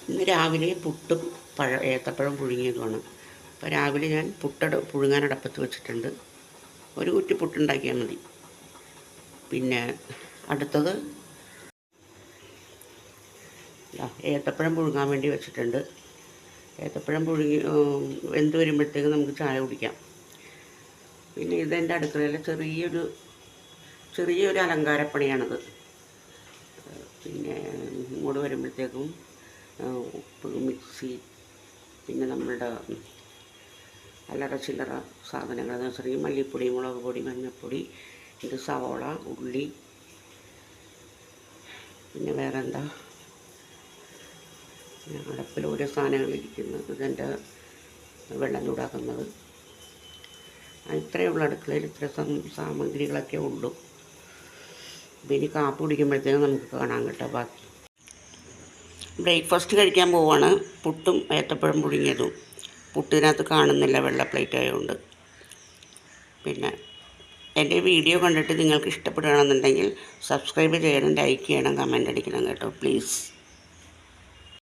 ഇന്ന് രാവിലെ പുട്ടും ഏത്തപ്പഴം പുഴുങ്ങിയതുമാണ്. അപ്പോൾ രാവിലെ ഞാൻ പുഴുങ്ങാൻ അടപ്പത്ത് വെച്ചിട്ടുണ്ട്. ഒരു കുറ്റി പുട്ടുണ്ടാക്കിയാൽ മതി. പിന്നെ അടുത്തത് ഏത്തപ്പഴം പുഴുങ്ങാൻ വേണ്ടി വെച്ചിട്ടുണ്ട്. ഏത്തപ്പഴം പുഴുങ്ങി വെന്ത് വരുമ്പോഴത്തേക്ക് നമുക്ക് ചായ കുടിക്കാം. പിന്നെ ഇതെൻ്റെ അടുക്കളയിലെ ചെറിയൊരു അലങ്കാരപ്പണിയാണത്. പിന്നെ ഇങ്ങോട്ട് വരുമ്പോഴത്തേക്കും ഉപ്പ്, മിക്സി, പിന്നെ നമ്മളുടെ അല്ലറ ചില്ലറ സാധനങ്ങൾ എന്ന് വെച്ചിട്ടുണ്ടെങ്കിൽ മല്ലിപ്പൊടി, മുളക് പൊടി, മഞ്ഞൾപ്പൊടി, ഇത് സവോള, ഉള്ളി, പിന്നെ വേറെ എന്താ അടുപ്പിൽ ഓരോ സാധനങ്ങളിരിക്കുന്നത്. ഇതെൻ്റെ വെള്ളം ചൂടാക്കുന്നത്. ഇത്രയേ ഉള്ളൂ അടുക്കളയിൽ. ഇത്ര സാമഗ്രികളൊക്കെ ഉള്ളൂ. അപ്പോൾ ഇനി കാപ്പി കുടിക്കുമ്പോഴത്തേക്കും നമുക്ക് കാണാൻ കേട്ടോ ബാക്കി. ബ്രേക്ക്ഫാസ്റ്റ് കഴിക്കാൻ പോവാണ്. പുട്ടും ഏത്തപ്പഴം പുഴുങ്ങിയതും. പുട്ടിനകത്ത് കാണുന്നില്ല, വെള്ള പ്ലേറ്റ് ആയതുകൊണ്ട്. പിന്നെ എൻ്റെ വീഡിയോ കണ്ടിട്ട് നിങ്ങൾക്ക് ഇഷ്ടപ്പെടുകയാണെന്നുണ്ടെങ്കിൽ സബ്സ്ക്രൈബ് ചെയ്യണം, ലൈക്ക് ചെയ്യണം, കമൻ്റ് അടിക്കണം കേട്ടോ പ്ലീസ്.